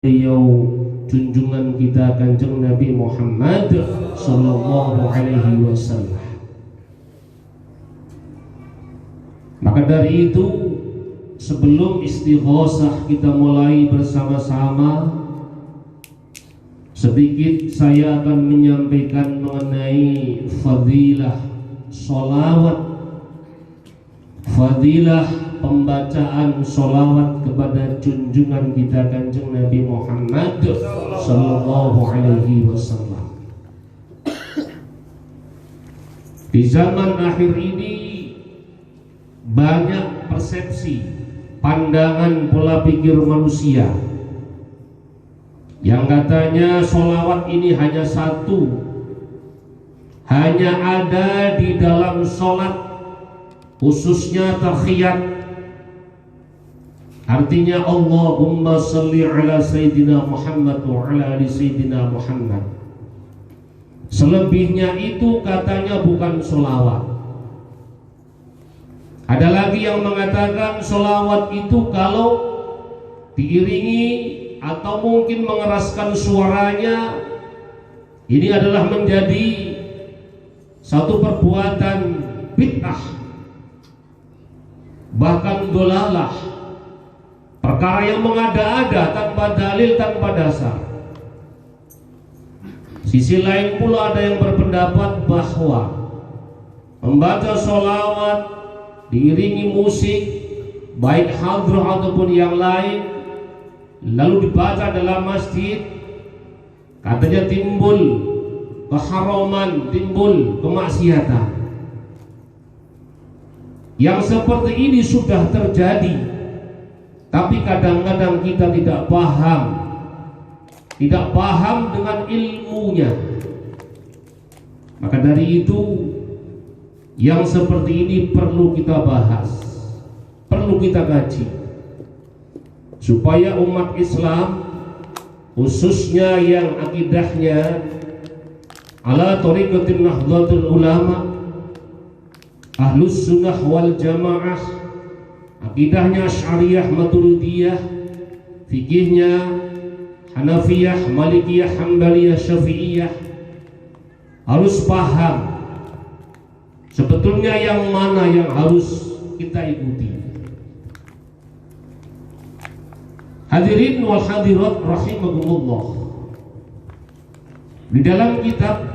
beliau junjungan kita Kanjeng Nabi Muhammad sallallahu alaihi wasallam. Maka dari itu, sebelum istighosah kita mulai bersama-sama, sedikit saya akan menyampaikan mengenai fadilah sholawat, fadilah pembacaan sholawat kepada junjungan kita Kanjeng Nabi Muhammad sallallahu alaihi wasallam. Di zaman akhir ini banyak persepsi, pandangan pola pikir manusia yang katanya sholawat ini hanya satu, hanya ada di dalam sholat, khususnya tahiyat. Artinya Allahumma salli ala Sayyidina Muhammad wa ala ali Sayyidina Muhammad. Selebihnya itu katanya bukan sholawat. Ada lagi yang mengatakan sholawat itu kalau diiringi atau mungkin mengeraskan suaranya, ini adalah menjadi satu perbuatan bid'ah, bahkan dolalah, perkara yang mengada-ada tanpa dalil, tanpa dasar. Sisi lain pula ada yang berpendapat bahwa membaca sholawat diiringi musik, baik hadrah ataupun yang lain, lalu dibaca dalam masjid, katanya timbul keharaman, timbul kemaksiatan. Yang seperti ini sudah terjadi, tapi kadang-kadang kita tidak paham dengan ilmunya. Maka dari itu, yang seperti ini perlu kita bahas, perlu kita kaji, supaya umat Islam, khususnya yang akidahnya ala thariqatin Nahdlatul Ulama, Ahlus Sunnah wal Jamaah, akidahnya Asy'ariyah Maturidiyah, fikihnya Hanafiyah, Malikiyah, Hambaliyah, Syafi'iyah, harus paham sebetulnya yang mana yang harus kita ikuti. Hadirin wal hadirat rahimakumullah, di dalam kitab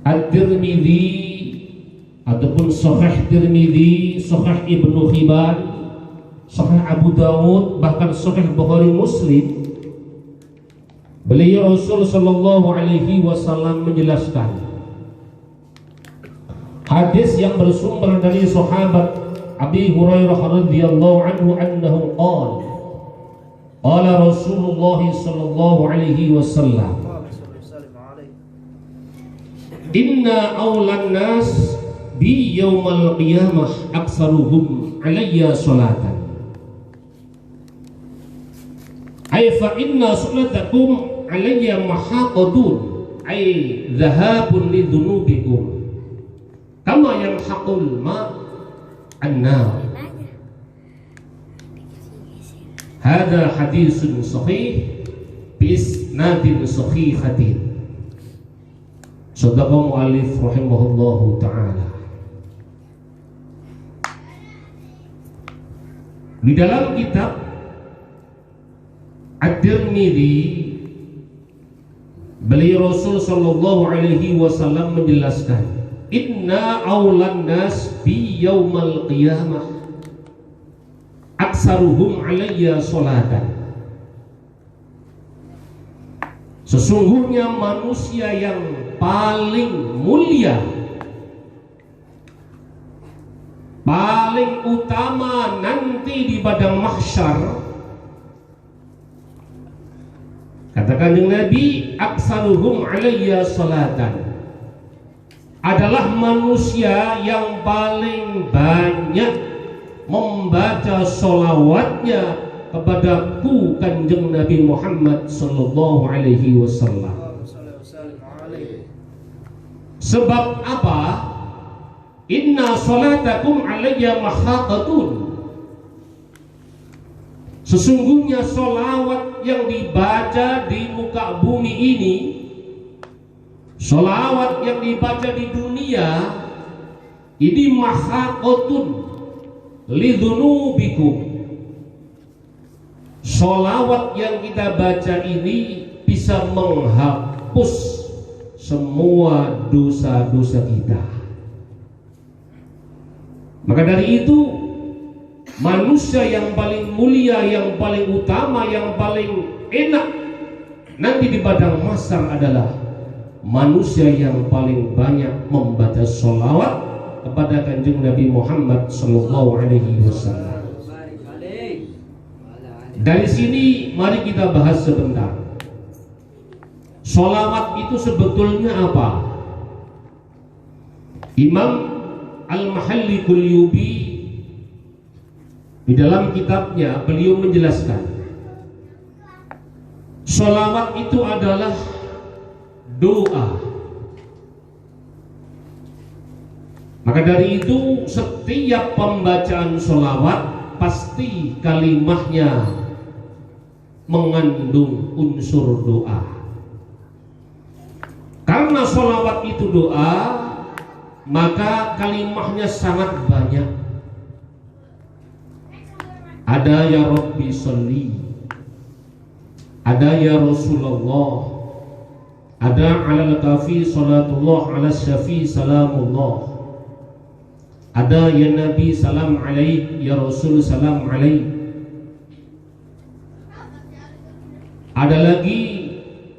At-Tirmidzi ataupun Sahih Tirmidzi, Sahih Ibnu Hibban, Sahih Abu Dawud, bahkan Sahih Bukhari Muslim, beliau Rasul sallallahu alaihi wasallam menjelaskan hadis yang bersumber dari sahabat Abi Hurairah radhiyallahu anhu annahu qala Rasulullah sallallahu alaihi wasallam, inna awlan nas bi yaumal qiyamah aksaruhum alayya salatan, ay fa inna salatakum alayya mahaqatun, ay dhahabun li dhunubikum kama yamhaqul ma an-nar. Hada hadisun sahih bi isnadin sahihatin. Sadaqa mu'allif rahimahullahu ta'ala. Di dalam kitab At-Tirmidzi, beliau Rasul sallallahu alaihi wasallam menjelaskan, inna awlan nas bi yaumal qiyamah aksaruhum alayya salatan. Sesungguhnya manusia yang paling mulia, paling utama nanti di padang mahsyar, kata Kanjeng Nabi, aksaruhum alayya salatan, adalah manusia yang paling banyak membaca sholawatnya kepadaku Kanjeng Nabi Muhammad sallallahu alaihi wasallam. Sebab apa? Inna sholatakum alayya mahaqatun, Sesungguhnya sholawat yang dibaca di muka bumi ini, sholawat yang dibaca di dunia ini mahaqotun lidzunubikum. Sholawat yang kita baca ini bisa menghapus semua dosa-dosa kita. Maka dari itu, manusia yang paling mulia, yang paling utama, yang paling enak nanti di padang mahsyar adalah manusia yang paling banyak membaca sholawat kepada Kanjeng Nabi Muhammad sallallahu alaihi wasallam. Dari sini mari kita bahas sebentar. Sholawat itu sebetulnya apa? Imam Al-Mahalli Qulyubi di dalam kitabnya beliau menjelaskan, sholawat itu adalah doa. Maka dari itu setiap pembacaan sholawat pasti kalimahnya mengandung unsur doa. Karena sholawat itu doa, maka kalimahnya sangat banyak. Ada ya Rabbi sholli, ada ya Rasulullah, ada alal kafi salatullah, ala syafi salamullah, ada ya Nabi salam alaih, ya Rasul salam alaih. Ada lagi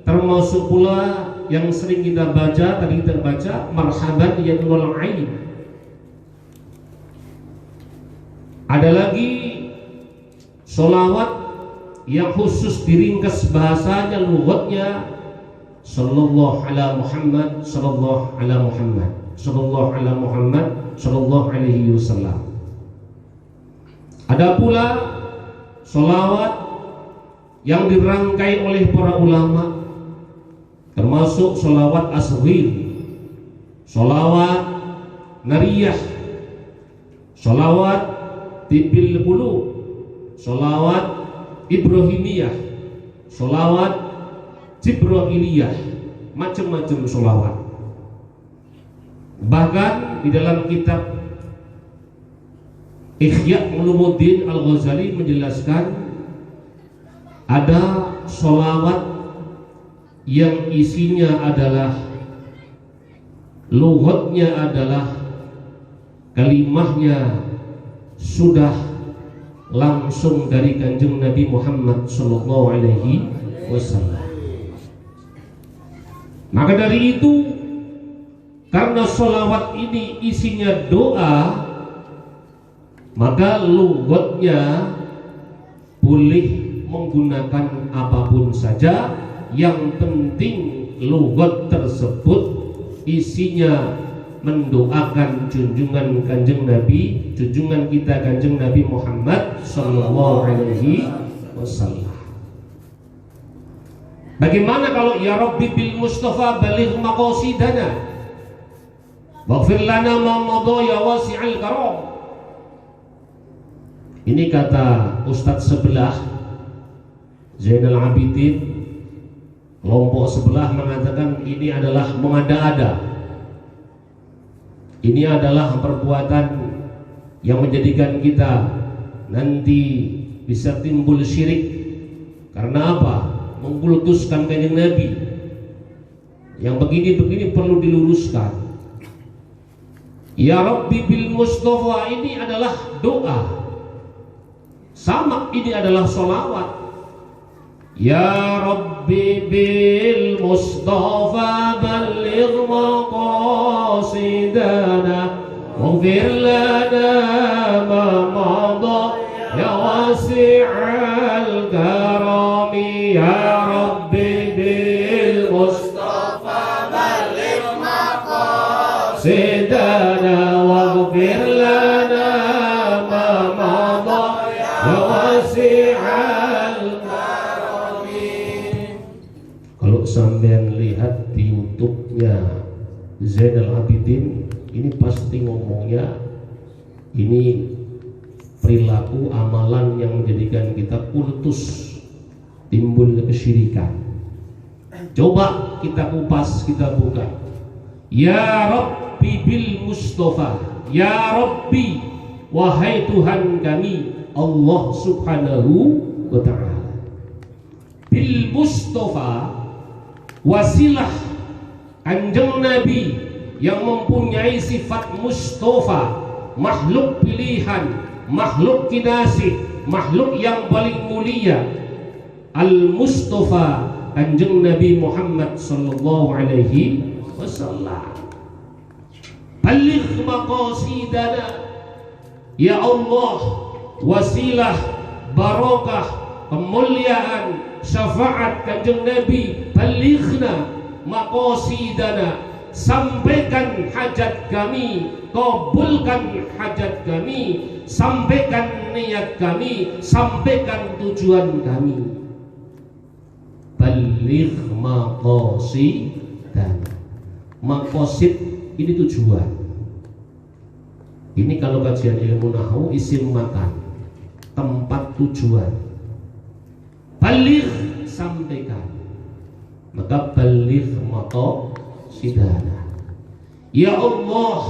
termasuk pula yang sering kita baca, tadi kita baca marhaban ya nurul ain. Ada lagi sholawat yang khusus diringkas bahasanya, lughatnya sallallahu ala Muhammad, sallallahu ala Muhammad, sallallahu ala Muhammad, sallallahu alaihi wasallam. Ada pula sholawat yang dirangkai oleh para ulama, termasuk sholawat asghir, sholawat nariyah, sholawat tibil qulub, sholawat ibrahimiyah, sholawat jibrailiyah, macam-macam sholawat. Bahkan di dalam kitab Ihya Ulumuddin Al-Ghazali menjelaskan ada sholawat yang isinya adalah lughatnya adalah kalimahnya sudah langsung dari Kanjeng Nabi Muhammad sallallahu alaihi wasallam. Maka dari itu, karena sholawat ini isinya doa, maka lughatnya boleh menggunakan apapun saja, yang penting lughat tersebut isinya mendoakan junjungan Kanjeng Nabi, junjungan kita Kanjeng Nabi Muhammad sallallahu alaihi wasallam. Bagaimana kalau ya Rabbi bil Mustafa baligh maqasidana waghfir lana ma madha ya wasi'al karam. Ini kata Ustadz sebelah Zainal Abidin, kelompok sebelah mengatakan ini adalah mengada-ada. Ini adalah perbuatan yang menjadikan kita nanti bisa timbul syirik. Karena apa? Mengkultuskan Kanjeng Nabi. Yang begini-begini perlu diluruskan. Ya Rabbi bil Mustafa ini adalah doa. Sama ini adalah sholawat. Ya Rabbi bil Mustafa baligh maqasidana waghfir lana ma madha ya wasi'al karami. Ya Rabbi bil Mustafa baligh maqasidana waghfir lana ma madha ya wasi'al. Kalau sampean lihat di YouTube-nya Zainal Abidin, ini pasti ngomongnya ini perilaku amalan yang menjadikan kita kultus, timbul kesyirikan. Coba kita kupas, kita buka. Ya Rabbi bil Mustafa, ya Rabbi, wahai Tuhan kami Allah subhanahu wa ta'ala, bil Mustafa, wasilah Kanjeng Nabi yang mempunyai sifat Mustafa, makhluk pilihan, makhluk kinasih, makhluk yang paling mulia, Al-Mustafa, Kanjeng Nabi Muhammad sallallahu alaihi wasallam. Baligh maqasidana, ya Allah, wasilah, barakah, kemuliaan, syafaat Kanjeng Nabi, balighna maqasidana, sampaikan hajat kami, kabulkan hajat kami, sampaikan niat kami, sampaikan tujuan kami. Baligh maqasidana, maqasid ini tujuan. Ini kalau kajian ilmu nahwu isim makan, tempat tujuan. Baligh, sampaikan. Maka baligh maqasidana. Ya Allah,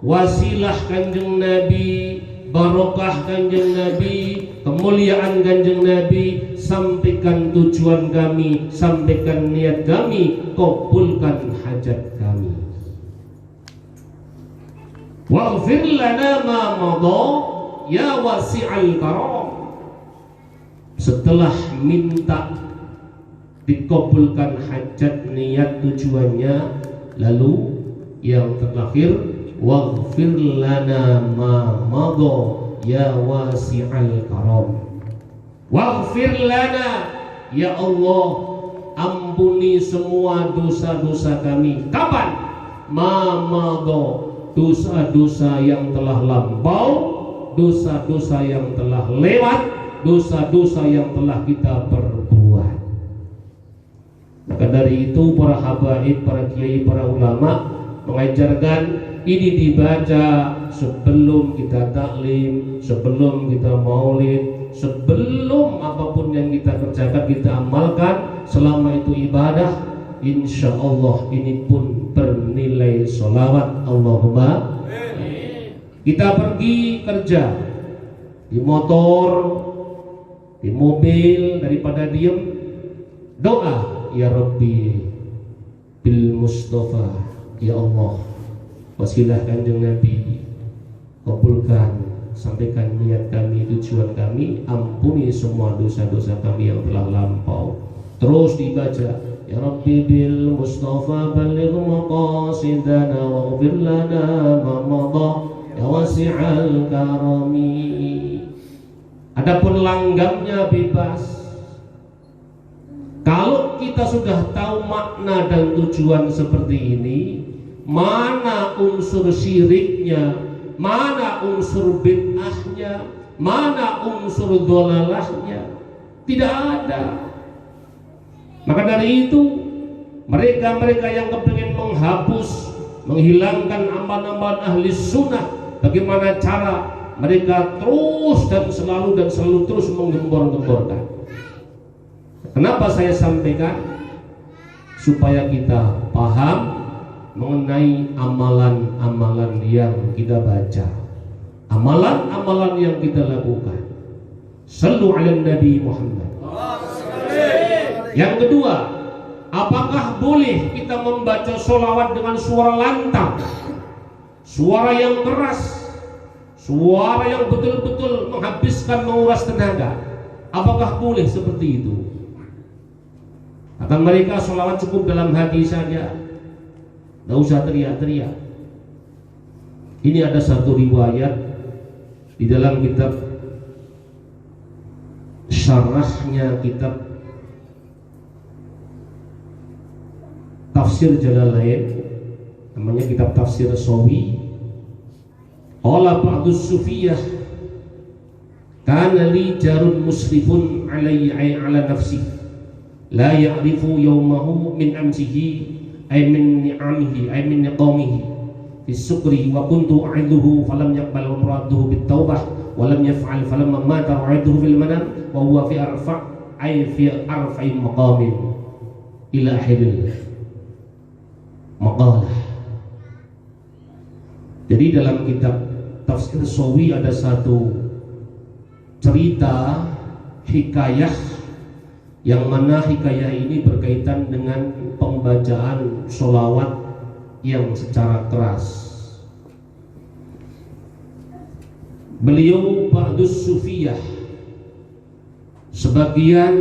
wasilah Kanjeng Nabi, barokah Kanjeng Nabi, kemuliaan Kanjeng Nabi, sampaikan tujuan kami, sampaikan niat kami, kabulkan hajat kami. Waghfir lana ma madha ya wasi'al karam. Setelah minta dikabulkan hajat, niat, tujuannya, lalu yang terakhir waghfir lana ma madha ya wasi'al karam. Waghfir lana, ya Allah, ampuni semua dosa-dosa kami. Kapan? Ma madha, dosa-dosa yang telah lampau, dosa-dosa yang telah lewat, dosa-dosa yang telah kita perbuat. Maka dari itu para habaib, para kiai, para ulama mengajarkan ini dibaca sebelum kita taklim, sebelum kita maulid, sebelum apapun yang kita kerjakan, kita amalkan. Selama itu ibadah, insya Allah ini pun bernilai sholawat. Allahumma amin. Kita pergi kerja di motor, di mobil, daripada diem, doa, ya Rabbi bil Mustafa, ya Allah, wasilah Kanjeng Nabi, kabulkan, sampaikan niat kami, tujuan kami, ampuni semua dosa-dosa kami yang telah lampau. Terus dibaca, ya Rabbi bil Mustafa baligh maqasidana waghfir lana ma madha ya wasi'al karami. Adapun langgamnya bebas. Kalau kita sudah tahu makna dan tujuan seperti ini, mana unsur syiriknya, mana unsur bid'ahnya, mana unsur dolalahnya, tidak ada. Maka dari itu, mereka-mereka yang kepingin menghapus, menghilangkan amalan-amalan ahli sunnah, bagaimana cara mereka terus dan selalu terus menggembor-gemborkan. Kenapa saya sampaikan? Supaya kita paham mengenai amalan-amalan yang kita baca, amalan-amalan yang kita lakukan. Sallu ala Nabi Muhammad. Yang kedua, apakah boleh kita membaca sholawat dengan suara lantang, suara yang keras, suara yang betul-betul menghabiskan, menguras tenaga? Apakah boleh seperti itu? Kata mereka sholawat cukup dalam hati saja, tidak usah teriak-teriak. Ini ada satu riwayat di dalam kitab syarahnya kitab Tafsir Jalalain, namanya kitab Tafsir Sawi. Qala ba'dus sufiyah, kana li jarun musrifun alayya ala nafsi la ya'rifu yawmahu min amsihi ay min ni'amihi ay min niqamihi fi sukri wa kuntu a'idhuhu falam yaqbal umraduhu bit taubah walam yaf'al falamma mata ra'aytuhu fil manam wa huwa fi arfa'i maqamin ila akhiril maqalah. Jadi dalam kitab Tafsir Sawi ada satu cerita hikayah yang mana hikayah ini berkaitan dengan pembacaan sholawat yang secara keras. Beliau ba'dus sufiyah, sebagian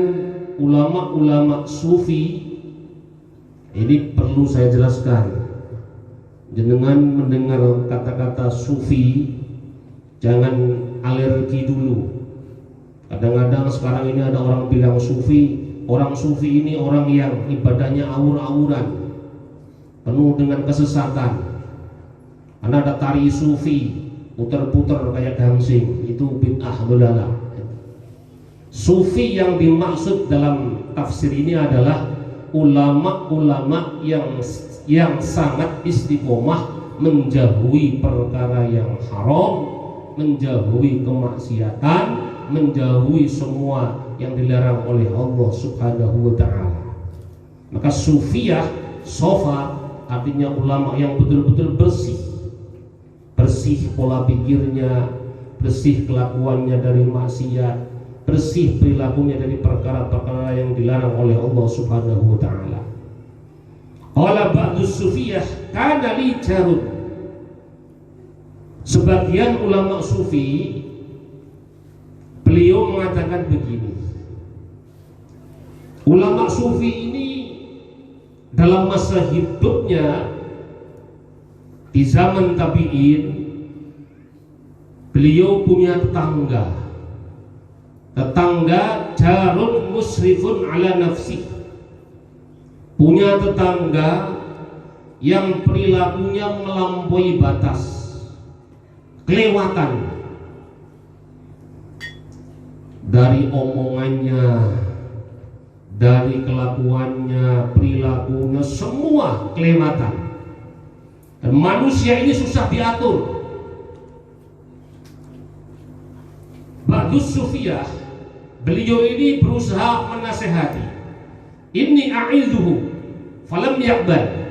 ulama-ulama sufi, ini perlu saya jelaskan. Jenengan mendengar kata-kata sufi, jangan alergi dulu. Kadang-kadang sekarang ini ada orang bilang sufi, orang sufi ini orang yang ibadahnya awur-awuran, penuh dengan kesesatan. Karena ada tari sufi, puter-puter kayak gangsing, itu bid'ah dolalah. Sufi yang dimaksud dalam tafsir ini adalah ulama-ulama yang sangat istiqomah menjauhi perkara yang haram, menjauhi kemaksiatan, menjauhi semua yang dilarang oleh Allah Subhanahu wa ta'ala. Maka sufiyah, sofa, artinya ulama yang betul-betul bersih, bersih pola pikirnya, bersih kelakuannya dari maksiat, bersih perilakunya dari perkara-perkara yang dilarang oleh Allah Subhanahu wa ta'ala. Qala ba'dus sufiyah kana li jarun. Sebagian ulama sufi, beliau mengatakan begini, ulama sufi ini dalam masa hidupnya di zaman tabi'in, beliau punya tetangga jarun musrifun ala nafsi, punya tetangga yang perilakunya melampaui batas, kelewatan. Dari omongannya, dari kelakuannya, perilakunya, semua kelewatan. Dan manusia ini susah diatur. Ba'dus sufiyah, beliau ini berusaha menasehati. Inni a'idzuhu falam yaqbal.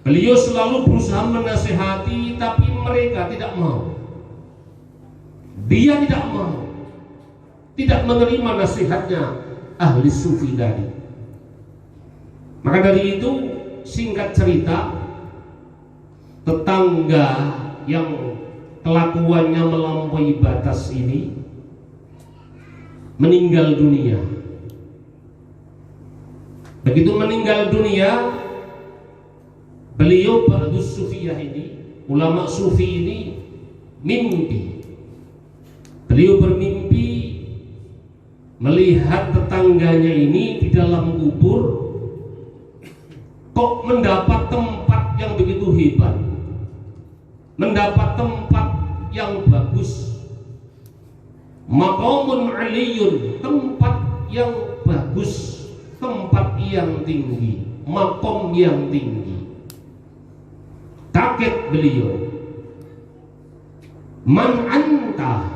Beliau selalu berusaha menasehati, tapi mereka tidak mau. Dia tidak mau, tidak menerima nasihatnya ahli sufi tadi. Maka dari itu, singkat cerita, tetangga yang kelakuannya melampaui batas ini meninggal dunia. Begitu meninggal dunia, beliau ba'dus sufiyah ini, ulama sufi ini mimpi. Beliau bermimpi melihat tetangganya ini di dalam kubur kok mendapat tempat yang begitu hebat, mendapat tempat yang bagus, maqamun aliyun, tempat yang bagus, tempat yang tinggi, maqam yang tinggi. Kaget beliau. Man anta?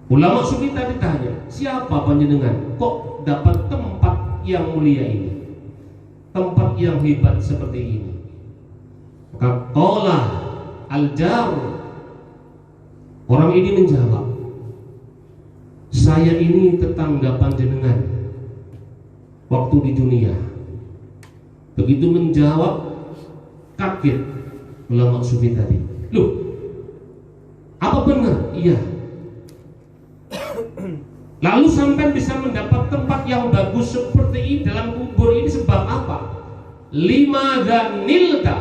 Ulama sufi tadi tanya, siapa panjenengan kok dapat tempat yang mulia ini, tempat yang hebat seperti ini? Maka qala al-jar, orang ini menjawab, saya ini tetangga panjenengan waktu di dunia. Begitu menjawab, kaget ulama sufi tadi. Loh, apa benar? Iya. Lalu sampai bisa mendapat tempat yang bagus seperti ini dalam kubur ini sebab apa? Lima danilka.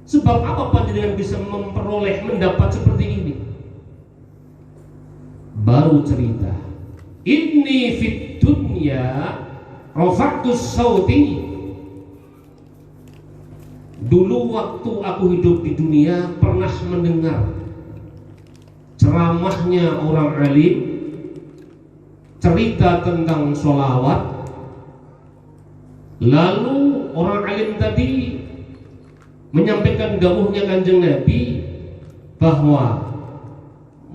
Sebab apa panjenengan bisa memperoleh, mendapat seperti ini? Baru cerita. Inni fid dunya rafa'tus sauti. Dulu waktu aku hidup di dunia pernah mendengar ceramahnya orang alim, cerita tentang sholawat. Lalu orang alim tadi menyampaikan dawuhnya Kanjeng Nabi bahwa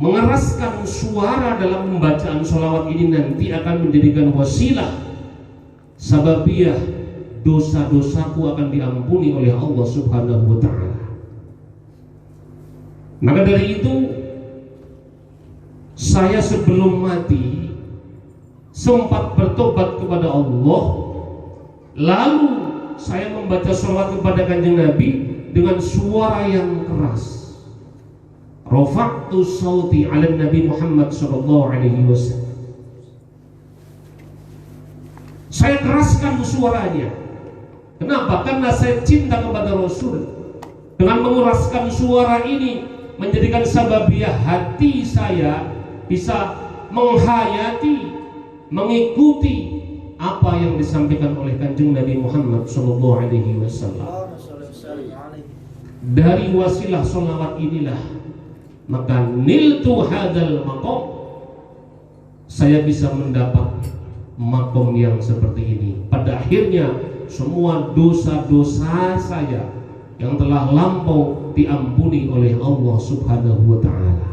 mengeraskan suara dalam pembacaan sholawat ini nanti akan menjadikan wasilah sababiyah dosa-dosaku akan diampuni oleh Allah Subhanahu wa ta'ala. Maka dari itu, saya sebelum mati sempat bertobat kepada Allah, lalu saya membaca sholawat kepada Kanjeng Nabi dengan suara yang keras. Rafa'tu sauti 'ala Nabi Muhammad sallallahu alaihi wasallam. Saya keraskan suaranya. Kenapa? Karena saya cinta kepada Rasul. Dengan mengeraskan suara ini menjadikan sababiyah hati saya bisa menghayati, mengikuti apa yang disampaikan oleh Kanjeng Nabi Muhammad sallallahu alaihi wasallam. Dari wasilah sholawat inilah maka niltu hadal maqam, saya bisa mendapat makom yang seperti ini. Pada akhirnya semua dosa-dosa saya yang telah lampau diampuni oleh Allah Subhanahu wa ta'ala.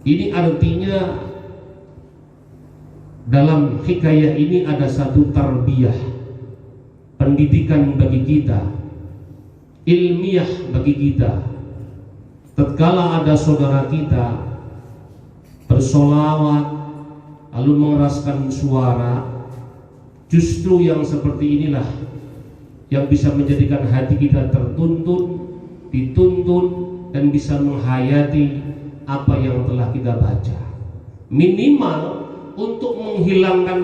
Ini artinya dalam hikayah ini ada satu tarbiyah, pendidikan bagi kita, ilmiah bagi kita. Tatkala ada saudara kita bersolawat lalu mengeraskan suara, justru yang seperti inilah yang bisa menjadikan hati kita tertuntun, dituntun, dan bisa menghayati apa yang telah kita baca. Minimal untuk menghilangkan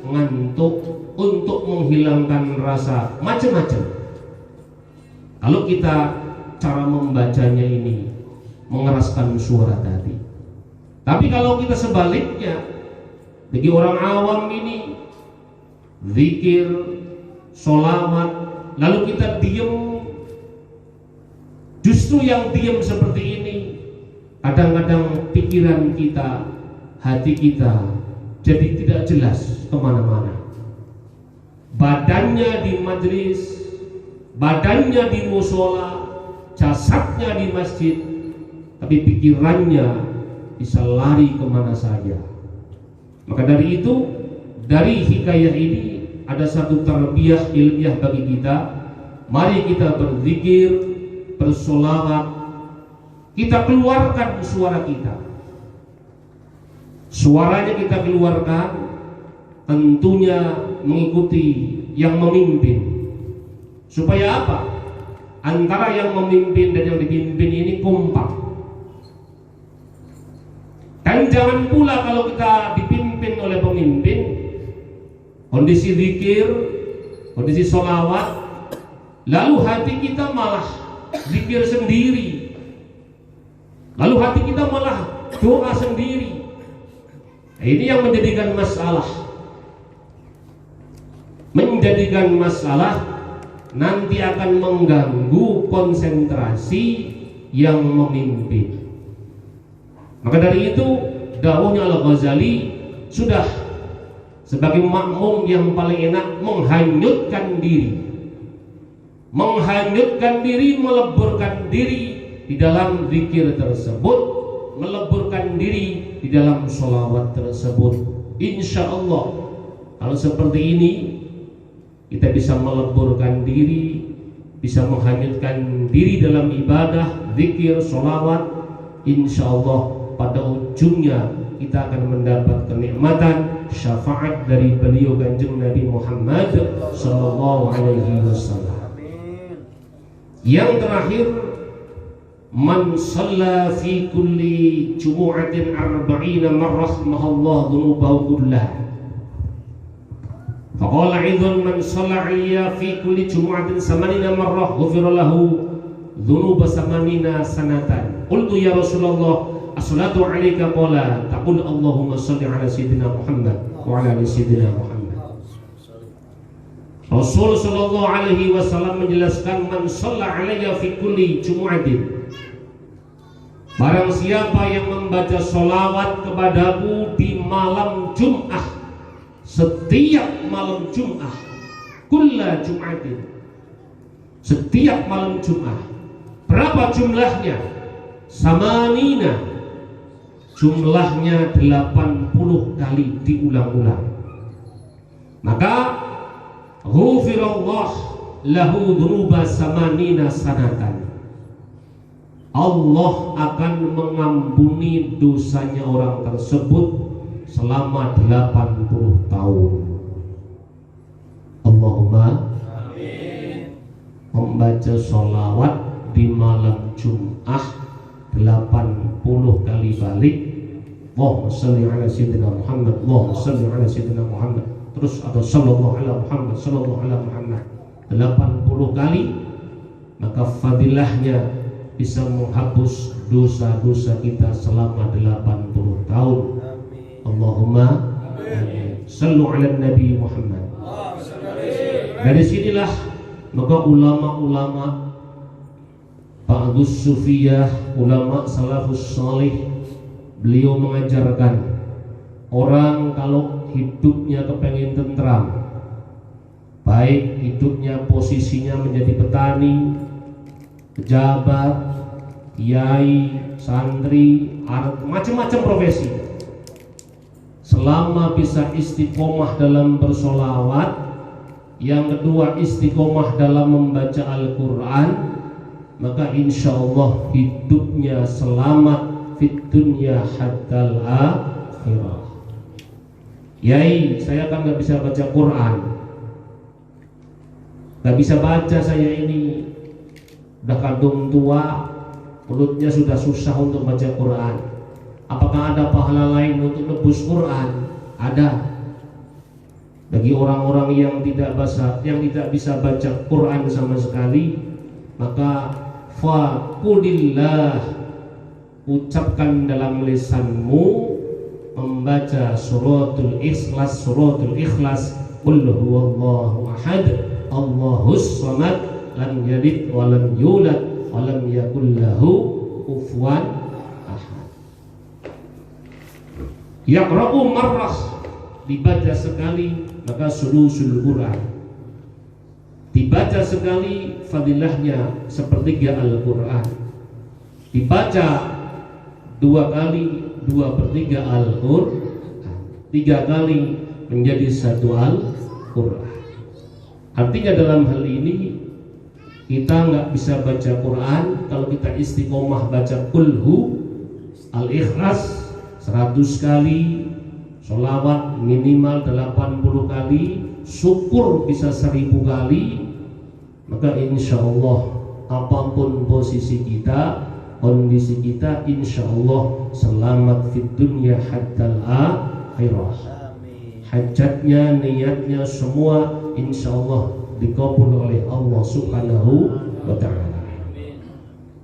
ngantuk, untuk menghilangkan rasa macam-macam. Kalau kita cara membacanya ini mengeraskan suara tadi. Tapi kalau kita sebaliknya, bagi orang awam ini zikir, sholawat, lalu kita diam, justru yang diam seperti ini kadang-kadang pikiran kita, hati kita jadi tidak jelas kemana-mana. Badannya di majlis, badannya di musola, jasadnya di masjid, tapi pikirannya bisa lari kemana saja. Maka dari itu, dari hikayah ini ada satu tarbiyah ilmiah bagi kita. Mari kita berzikir, bersolawat, kita keluarkan suara kita. Suaranya kita keluarkan tentunya mengikuti yang memimpin. Supaya apa? Antara yang memimpin dan yang dipimpin ini kompak. Dan jangan pula kalau kita dipimpin oleh pemimpin, kondisi zikir, kondisi sholawat, lalu hati kita malah zikir sendiri, lalu hati kita malah doa sendiri. Nah, ini yang menjadikan masalah. Menjadikan masalah nanti akan mengganggu konsentrasi yang memimpin. Maka dari itu dawuhnya Al-Ghazali sudah sebagai makmum yang paling enak menghanyutkan diri, meleburkan diri di dalam zikir tersebut, meleburkan diri di dalam sholawat tersebut. Insya Allah kalau seperti ini kita bisa meleburkan diri, bisa menghanyutkan diri dalam ibadah, zikir, sholawat. Insya Allah pada ujungnya kita akan mendapat kenikmatan syafaat dari beliau Kanjeng Nabi Muhammad sallallahu alaihi wasallam. Yang terakhir, man shalla fi kulli jumu'atin 40 marrah mahallahu dhunubahu kullaha. Faqala aidan man shalla 'alayya fi kulli jumu'atin 80 marrah ghufira lahu dhunuba 80 sanatan. Qultu ya Rasulullah, as-salatu 'alaika, qala taqul Allahumma shalli 'ala sayyidina Muhammad wa 'ala ali sayyidina Muhammad. Rasul sallallahu alaihi wasallam menjelaskan, man shalla 'alayya fi kulli jumu'atin, barang siapa yang membaca sholawat kepadaku di malam Jum'ah, setiap malam Jum'ah, kulla Jum'atin, setiap malam Jum'ah. Berapa jumlahnya? samanina, jumlahnya 80 kali diulang-ulang. Maka ghufirallah lahu dhunuba samanina sanatan. Allah akan mengampuni dosanya orang tersebut selama 80 tahun. Allahumma amin. Membaca sholawat di malam Jum'ah 80 kali balik. Allahumma shalli ala sayyidina Muhammad, Allahumma shalli ala sayyidina Muhammad. Terus ada sallallahu ala Muhammad, sallallahu ala Muhammad 80 kali. Maka fadilahnya bisa menghapus dosa-dosa kita selama 80 tahun. Allahumma amin. Sallu ala Nabi Muhammad. Dari sinilah maka ulama-ulama Ba'dus Sufiyah, ulama salafus salih, beliau mengajarkan orang kalau hidupnya kepengen tentram, baik hidupnya posisinya menjadi petani, pejabat, kiai, santri, macam-macam profesi, selama bisa istiqomah dalam bersolawat, yang kedua istiqomah dalam membaca Al-Quran, maka insya Allah hidupnya selamat fit dunya hatta akhirah. Yai, saya kan gak bisa baca Quran, gak bisa baca saya ini, udah kandung tua, mulutnya sudah susah untuk baca Quran. Apakah ada pahala lain untuk nebus Quran? Ada. Bagi orang-orang yang tidak bisa baca Quran sama sekali, maka faqulillah, ucapkan dalam lisanmu membaca suratul ikhlas, qul huwallahu ahad, Allahus samad, lam yalid wa lam yulad wa lam yakul lahu kufuwan ahad. Yaqra'u marrah, dibaca sekali maka sulusul Quran, dibaca sekali fadilahnya sepertiga Al-Quran, dibaca 2 kali 2/3 Al-Quran, 3 kali menjadi 1 Al-Quran. Artinya dalam hal ini kita nggak bisa baca Quran kalau kita istiqomah baca kulhu al-ikhlas 100 kali, sholawat minimal 80 kali, syukur bisa 1000 kali, maka insya Allah apapun posisi kita, kondisi kita, insya Allah selamat fit dunya hatta akhirah. Hajatnya, niatnya semua insya Allah dikabul oleh Allah Subhanahu wa ta'ala.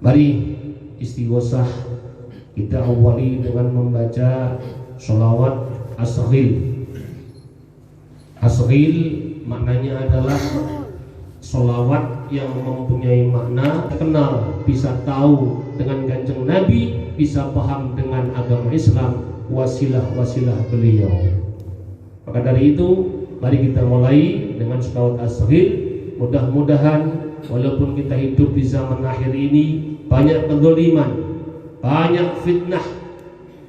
Mari istighosah kita awali dengan membaca sholawat as-saghil. As-saghil maknanya adalah sholawat yang mempunyai makna kenal, bisa tahu dengan Kanjeng Nabi, bisa paham dengan agama Islam, wasilah-wasilah beliau. Maka dari itu mari kita mulai dengan sholawat as-saghil. Mudah-mudahan walaupun kita hidup di zaman akhir ini banyak kezaliman, banyak fitnah,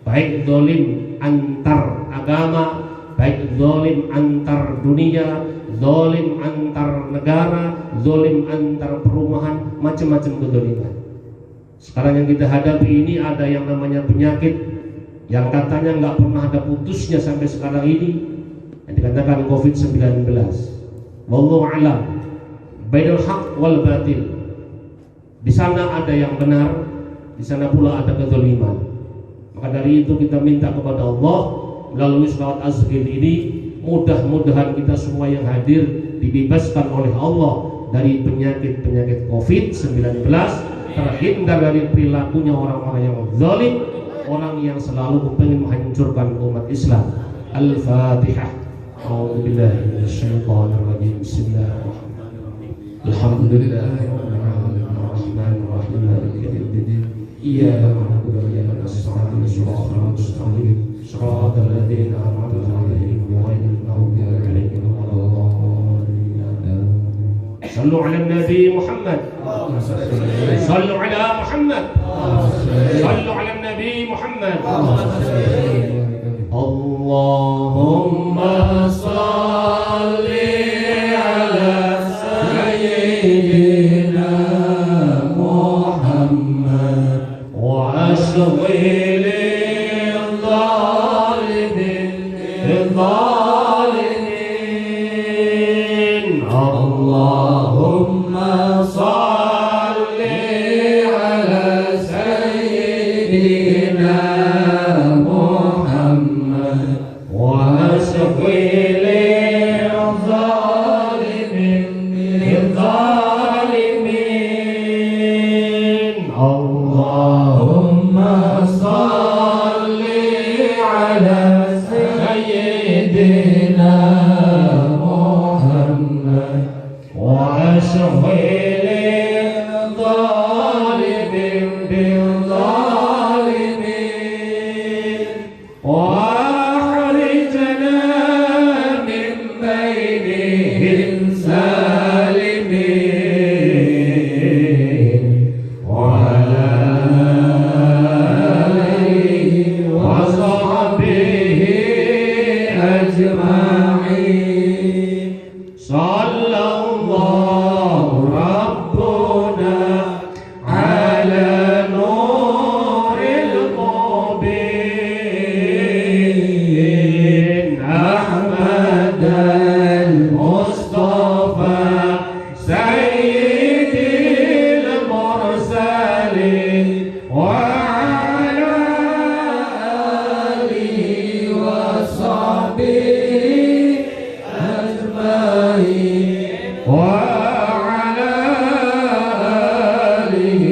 baik zalim antar agama, baik zalim antar dunia, zalim antar negara, zalim antar perumahan, macam-macam kezaliman. Sekarang yang kita hadapi ini ada yang namanya penyakit yang katanya nggak pernah ada putusnya sampai sekarang ini, yang dikatakan COVID-19. Wallahu a'lam, bainal haq wal batil. Di sana ada yang benar, di sana pula ada kezaliman. Maka dari itu kita minta kepada Allah melalui sholawat az-saghil ini, mudah-mudahan kita semua yang hadir dibebaskan oleh Allah dari penyakit-penyakit COVID-19, terhindar dari perilakunya orang-orang yang zalim, orang yang selalu ingin menghancurkan umat Islam. Al-Fatihah. A'udzu billahi minasyaitonir rajim. Bismillahirrahmanirrahim. Alhamdulillahirabbil alamin arrahmanir rahim maliki yaumiddin. Iyyaka na'budu wa iyyaka nasta'in ihdinas mustaqim shiratal ladzina an'amta 'alaihim ghairil maghdubi 'alaihim waladdallin. Sallu 'alan nabi Muhammad. Sallu 'ala Muhammad. Sallu ala Nabi Muhammad. Allahumma salli ala Sayyidina Muhammad wa ashghil الظالمين. اللهم صل على سيدنا محمد واشغل الظالمين. اللهم صل على سيدنا محمد واشغل الظالمين بالظالمين واخرجنا من بينهم سالمين وعلى آله وصحبه أجمعين. صلى الله ربنا على نور المبين أحمد المصطفى سيد المرسلين وعلى آله وصحبه وعلى آله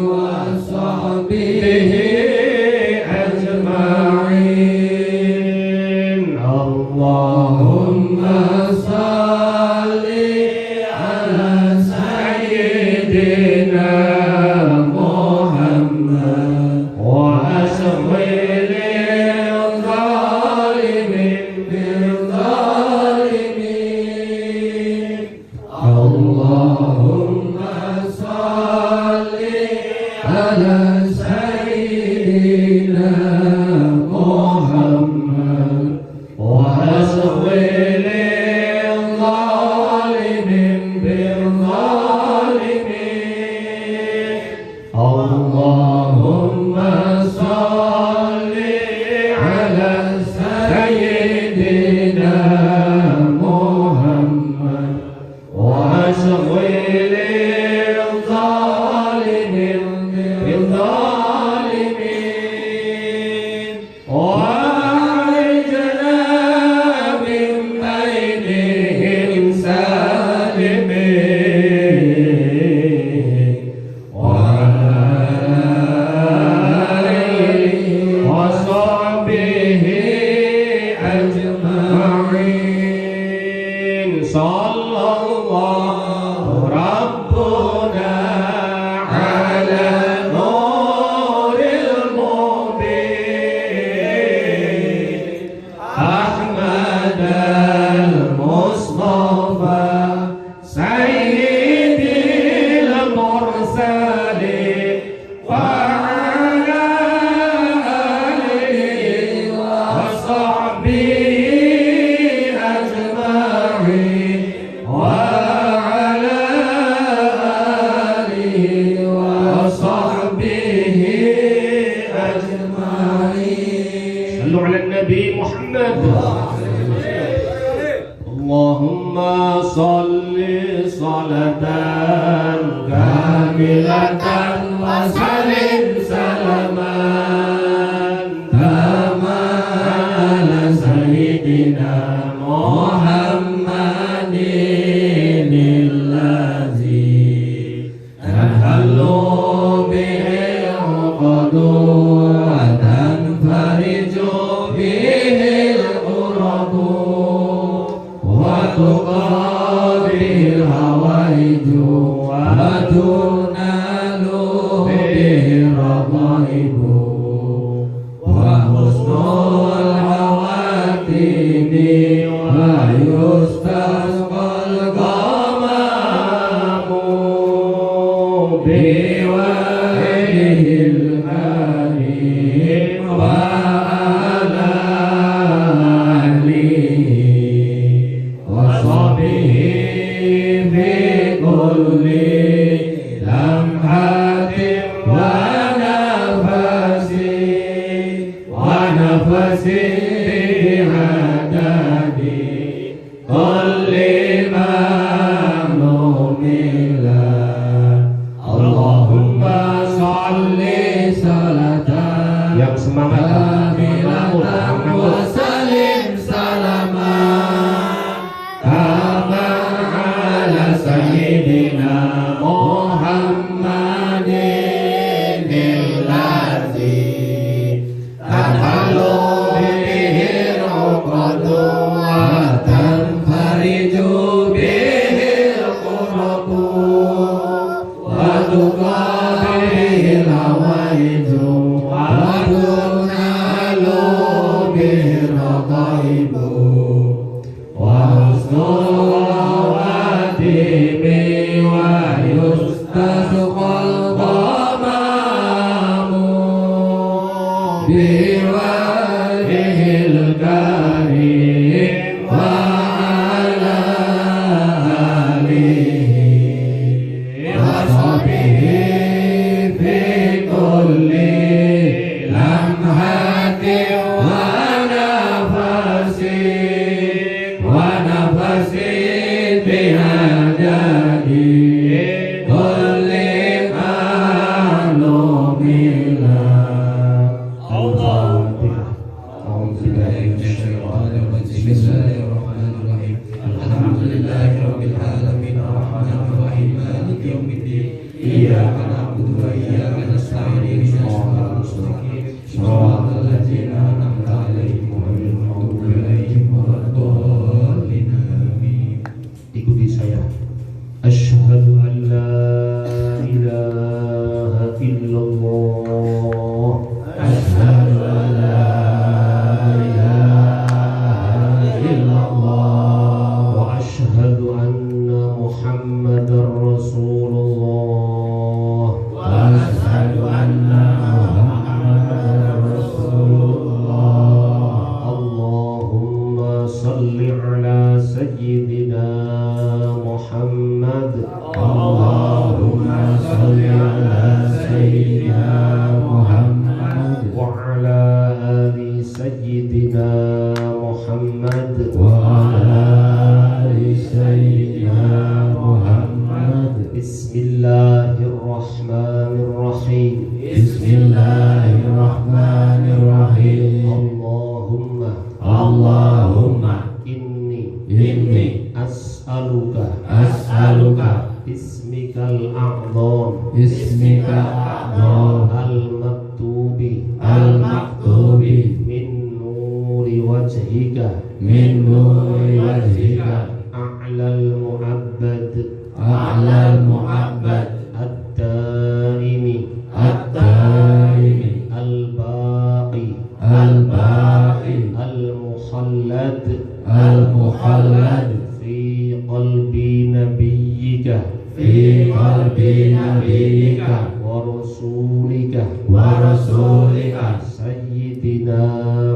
وصحبه أجمعين. اللهم صل على سيدنا محمد وأشغل الظالمين بالظالمين. اللهم صل على سيدنا محمد وأشغل الظالمين بالظالمين. اللهم صل على سيدنا محمد وأشغل الظالمين بالظالمين وأخرجنا من بينهم سالمين وعلى آله وصحبه أجمعين. صلى الله ربنا على نور المبين أحمد المصطفى سيد المرسلين وعلى آله وصحبه أجمعين وعلى آله وصحبه أجمعين. صلوا على النبي محمد. اللهم صل صلاة كاملة وسلم سلاما تاما على سيدنا محمد الذي تحل به العقد وتنفرج به الكرب وتقضي الهوائج وتنال به الرغائب Yang semangat wa salim salaman kama ala sayyidina Muhammadin alladzi tanhalu bihil uqadu wa tanfariju bihil qurabu wa tuqabihil hawaiju ikuti saya. Asyhadu an la ilaha illallah. Asyhadu an la ilaha illallah Wa asyhadu anna Muhammadar Rasulullah. wa asyhadu anna Muhammadar Rasulullah. Allahumma salli ala sayyidina Muhammad. Allahumma shalli ala sayyidina Muhammad Wa ala ali sayyidina Muhammad. wa ala ali sayyidina Muhammad. Bismillahirrahmanirrahim. Bismillahirrahmanirrahim. Allahumma inni as'aluka as'aluka bismikal a'zam bismika a'zam al-maktubi al-maktubi min nuri wajhika min nuri wajhika a'lal mu'abbad a'lal mu'abbad ad-daimi ad-daimi al-baqi al-baqi al-mukhallad al-mukhallad fi qalbi nabiyyika fi qalbi nabiyyika wa rasulika wa rasulika sayyidina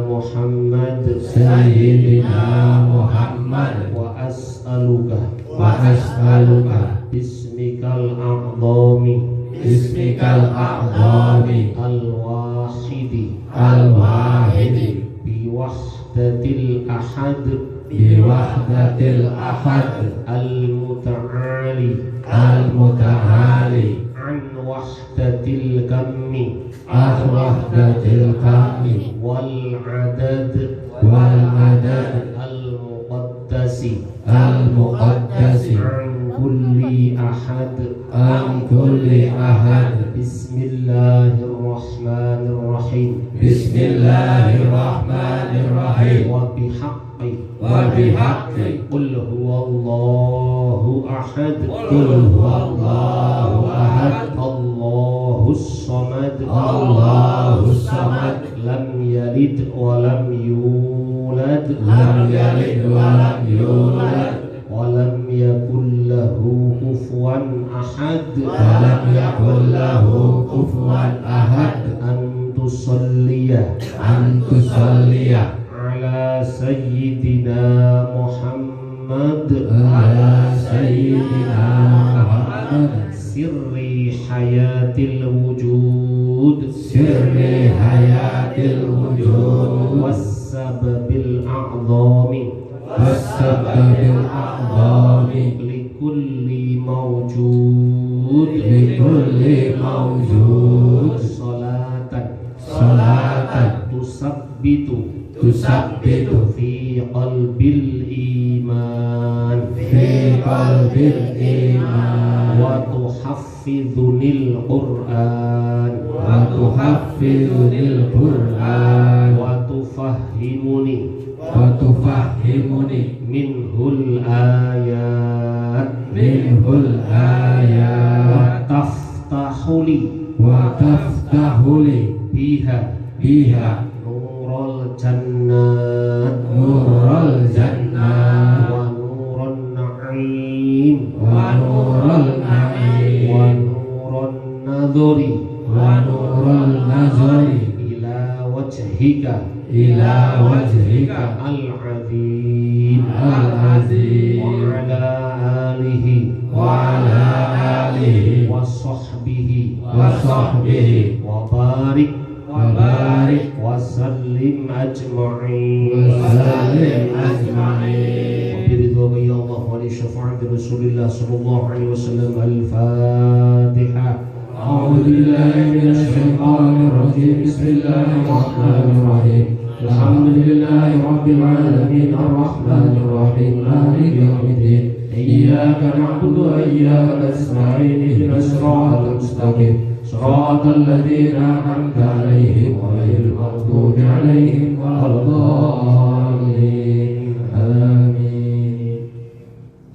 Muhammad sayyidina Muhammad wa as'aluka wa as'aluka bismikal a'zami bismikal a'zami al-wahidi al-wahidi bi wahdatil ahad bi wahdatil ahad al-muta'ali al-muta'ali an wahdatil kammi an wahdatil kami wal adad wal adad al-muqaddasi al-muqaddasi an kulli ahad. an kulli ahad. Bismillahirrahmanirrahim. Bismillahirrahmanirrahim. Wa bihaqqi Wa bihaqqi qul huwallahu ahad. qul huwallahu ahad. Allahus samad. Allahus samad. Lam yalid wa lam yulad. Lam yalid wa lam yulad. Wa lam yakul lahu kufuwan ahad. Wa lam yakul lahu kufuwan ahad. An tusalliya An tusalliya ala sayyidina Muhammad ala sayyidina Muhammad sirri hayatil wujud sirri hayatil wujud was wasababil a'zami wasababil a'zami likulli mawjud likulli mawjud salatan tusabbitu fi qalbil iman wa tuhaffidhunil Qur'an wa tufahhimuni minhul ayat wa taftahuli biha nurul jannat wa nurun na'im wa nurun nadhari ila wajhika al-azim wa ala alihi wa sahbihi wa barik wa sallim ajma'in وبرضا يا الله ولشفاعة رسول الله صلى الله عليه وسلم. الفاتحة. أعوذ بالله من الشيطان الرجيم. بسم الله الرحمن الرحيم. الحمد لله رب العالمين الرحمن الرحيم مالك يوم الدين إياك نعبد وإياك نستعين اهدنا الصراط المستقيم صراط الذين أنعمت عليهم غير المغضوب عليهم ولا الضالين آمين.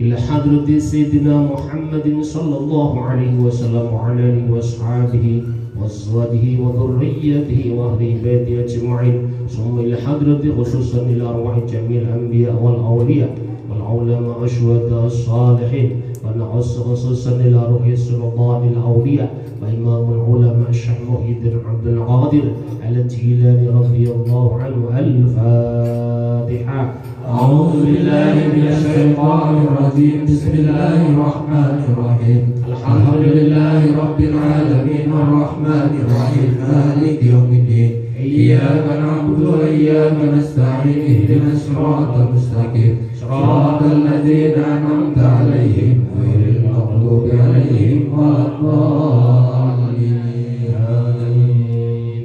إلى حضرة سيدنا محمد صلى الله عليه وسلم وعلى آله وأصحابه وأزواجه وذريته وأهل بيته أجمعين. ثم إلى حضرة خصوصا إلى أرواح جميع الأنبياء والأولياء والعلماء الشهداء الصالحين، ونخص خصوصا إلى روح السلطان الأولياء وإمام العلماء الشيخ محي الدين عبد القادر الجيلاني رضي الله عنه. الفاتحة. أعوذ بالله من الشيطان الرجيم. بسم الله الرحمن الرحيم. الحمد لله رب العالمين الرحمن الرحيم مالك يوم الدين إياك نعبد وإياك نستعين اهدنا الصراط المستقيم صراط الذين أنعمت عليهم غير المغضوب عليهم ولا الضالين آمين.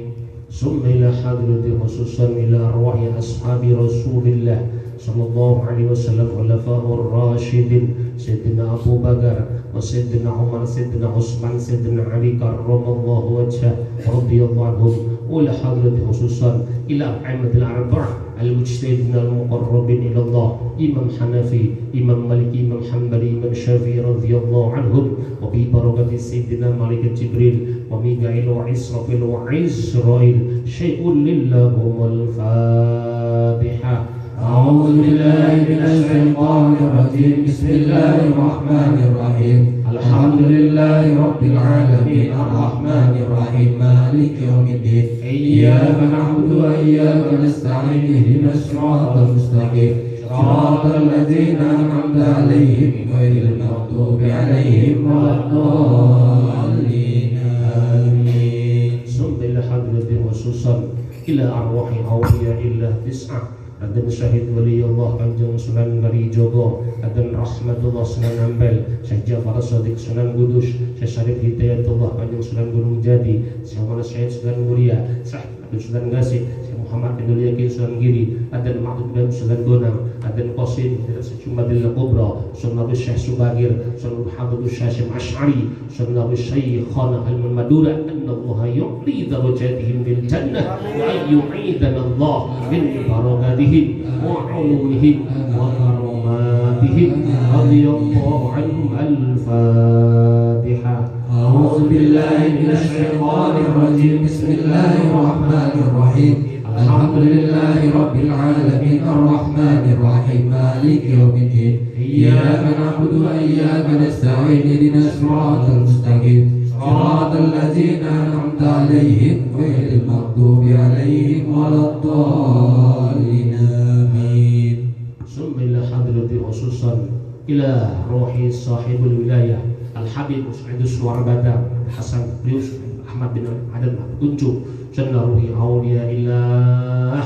ثم إلى حضرة خصوصا إلى أرواح أصحاب رسول الله صلى الله عليه وسلم خلفاء الراشدين سيدنا أبو بكر وسيدنا عمر سيدنا عثمان سيدنا علي كرم الله وجهه رضي الله عنهم. وإلى حضرة خصوصا إلى أئمة الأربعة المجتهدين المقربين إلى الله، إمام حنفي إمام مالك إمام حنبلي إمام شافعي رضي الله عنهم. وببركة سيدنا مالك جبريل وميكائيل وإسرافيل وعزرائيل شيء لله. الفاتحة. أعوذ بالله من الشيطان الرجيم. بسم الله الرحمن الرحيم. الحمد لله رب العالمين الرحمن الرحيم مالك يوم الدين إياك نعبد وإياك نستعين اهدنا الصراط المستقيم صراط الذين أنعمت عليهم غير المغضوب عليهم ولا الضالين آمين. ثم إلى حضرة خصوصا إلى أرواح أولياء الله تسعة. Adan Syahid Waliullah Kanjeng Sunan Kalijogo, Adan Rahmatullah Sunan Ampel, Syekh Jafar Shadiq Sunan Kudus, Syekh Syarif Hidayatullah Kanjeng Sunan Gunung Jati, Syekh Muhammad Syed Sunan Muria, Syekh Abdul Sunan Gasik, Syekh Muhammad Abdul Yakin Sunan Giri, Adan Ma'dud Dam Sunan Gonang, Adan Qasim Sumadil Kubra, Sunan Abu Syekh Subagir, Sunan Muhammad Syashim Ash'ari, Sunan Abu Syekh Khana Al-Madura. Allah yu'li darajatihim bil jannah wa yu'idana Allah min barakatihim wa ulumihim wa karamatihim radiyallahu anhum. Al-Fatihah. أعوذ بالله من الشيطان الرجيم. بسم الله الرحمن الرحيم. الحمد لله رب العالمين الرحمن الرحيم مالك يوم الدين إياك نعبد وإياك نستعين اهدنا الصراط المستقيم صراط الذين أنعمت عليهم غير المغضوب عليهم ولا الضالين آمين. ثم إلى حضرة خصوصا إلى روح صاحب الولاية الحبيب سعيد السواربada Hasan Yusuf Ahmad bin Adnan Kuncup. Jannah ruhi awliya illah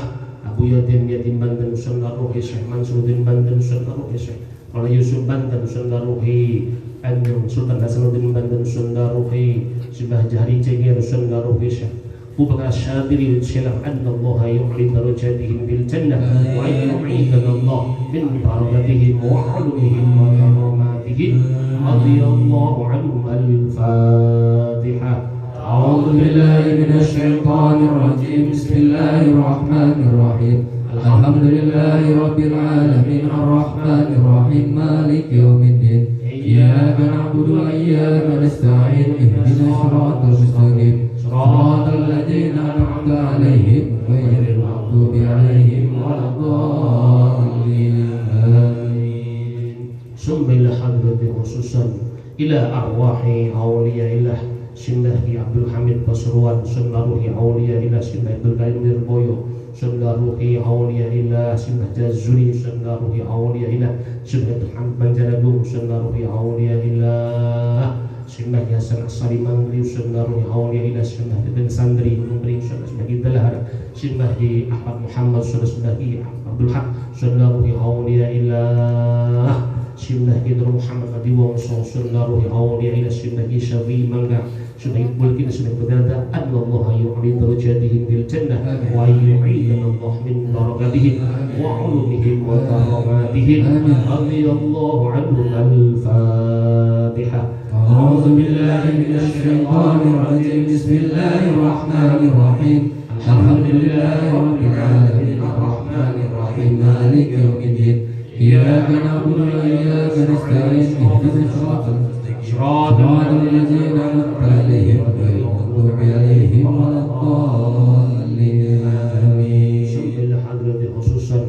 Abuyadin Yatim Banten Nusantara Ruhi Syekh Mansuruddin Banten Nusantara Ruhi Syekh Maulana Yusuf Banten Nusantara Ruhi Anjung Sultan Hasanuddin Banten Nusantara Ruhi Simbah Jahri Cegir Nusantara Ruhi Syekh Bubakar Syadiri Syekh anna Allah yu'li darajatihim bil jannah wa yu'idana Allah min barakatihim wa ulumihim wa karamatihim radiyallahu anhum al-Fatihah. أعوذ بالله من الشيطان الرجيم بسم الله الرحمن الرحيم الحمد لله رب العالمين الرحمن الرحيم مالك يوم الدين إياك نعبد وإياك نستعين اهدنا الصراط المستقيم صراط الذين أنعمت عليهم غير المغضوب عليهم ولا الضالين آمين. ثم إلى حضرة خصوصا إلى أرواح أولياء الله Sindahi Abdul Hamid Pasuruan, Sunnah Ruhi Aulia Ilah Sindah Abdul Karim Nirboyo, Sunnah Ruhi Aulia Ilah Sindah Jazuli, Sunnah Ruhi Aulia Ilah Sindah Abdul Hamid Banjaragung, Sunnah Ruhi Aulia Ilah Sindah Yasan Asari Mangri, Sunnah Ruhi Aulia Ilah Sindah Ibn Sandri Mangri, Sunnah Idalahar Sindah Ahmad Muhammad, Sunnah Abdul Haq, Sunnah Ruhi Aulia Ilah Sunnah Idru Muhammad Adi Wongso, Sunnah Ruhi Aulia Ilah Sindah Syafi Mangga sudah mungkin sudah berkata Allah yu'li darajatihim bil jannah wa yu'idana Allah min barakatihim wa ulumihim wa karamatihim radiyallahu anhum al-Fatihah. A'udzu billahi minasy syaithanir rajim. Bismillahir rahmanir rahim. Alhamdulillahi rabbil alamin arrahmanir rahim maliki yaumiddin. Iyyaka na'budu wa iyyaka nasta'in ihdinas siratal صراط الذين أنعمت عليهم غير المغضوب عليهم ولا الضالين آمين. إلى حضرة خصوصا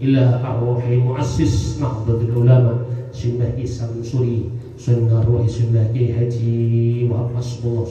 إلى أرواح مؤسس نهضة العلماء Sunnah Isam Suri, Sunnah Ruhi Sunnah Kiai Haji wa Hasbullah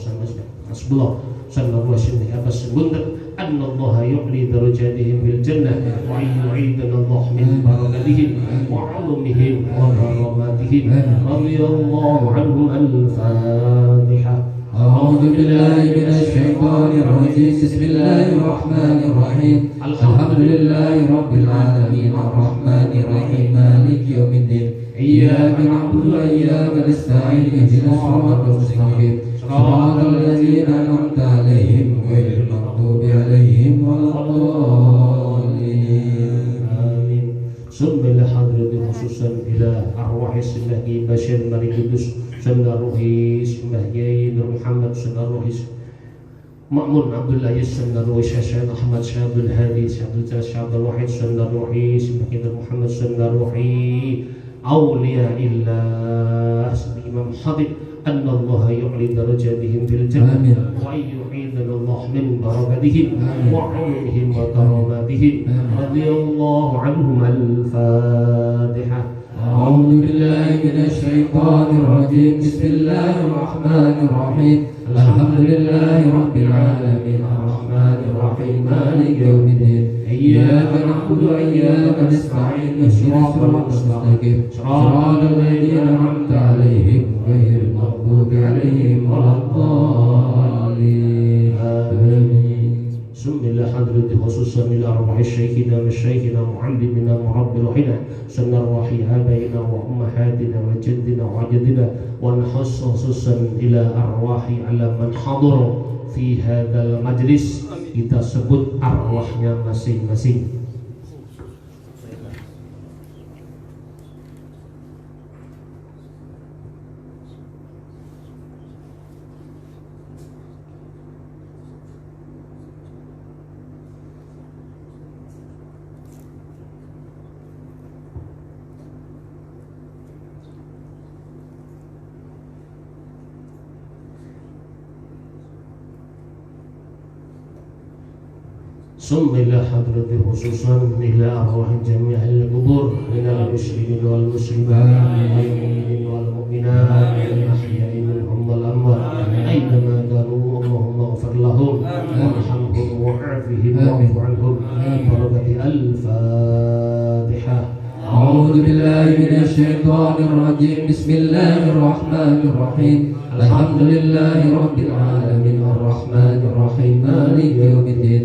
Sunnah Ruhi Sunnah Abbas Bundar anna Allah yu'li darajatihim bil jannah wa yu'idana Allah min barakatihim wa ulumihim wa karamatihim radiyallahu anhum al-Fatihah. أعوذ بالله من الشيطان الرجيم بسم الله الرحمن الرحيم الحمد لله رب العالمين الرحمن الرحيم مالك يوم الدين إياك نعبد وإياك نستعين اهدنا الصراط المستقيم صراط الذين أنعمت عليهم غير المغضوب عليهم ولا الضالين آمين. ثم إلى حضرة خصوصا إلى أرواح السنة بشير ملك القدس Sunnah Ruhi Simbah Kiai Nur Muhammad, Sunnah Ruhi Ma'mun Abdullah Yus, Sunnah Ruhi Syekh Ahmad Syekh Abdul Hadi, Syekh Abdul Jazz, Syekh Abdul Wahid, Sunnah Ruhi Simbah Kiai Nur Muhammad, Sunnah Ruhi Awliya Illah Imam Habib anna Allah yu'li darajatihim bil jannah wa yu'idana Allah min barakatihim wa ulumihim wa karamatihim radiyallahu anhum al-Fatihah. أعوذ بالله من الشيطان الرجيم بسم الله الرحمن الرحيم الحمد لله رب العالمين الرحمن الرحيم مالك يوم الدين إياك نعبد وإياك نستعين اهدنا الصراط المستقيم صراط الذين أنعمت عليهم غير المغضوب عليهم ولا الضالين آمين. ثم إلى حضرة خصوصا إلى أرواح شيخنا وشيخنا معلمنا مربي روحنا سنة أرواح آبائنا وأمهاتنا وجدنا وجدنا ونخص خصوصا إلى أرواح على من حضروا في هذا المجلس kita sebut arwahnya masing-masing. ثم إلى حضرة خصوصا إلى أرواح جميع القبور من المسلمين والمسلمات والمؤمنين والمؤمنات الأحياء منهم والأموات أينما كانوا اللهم اغفر لهم وارحمهم وعافهم واعف عنهم بركة الفاتحة. أعوذ بالله من الشيطان الرجيم بسم الله الرحمن الرحيم الحمد لله رب العالمين الرحمن الرحيم مالك يوم الدين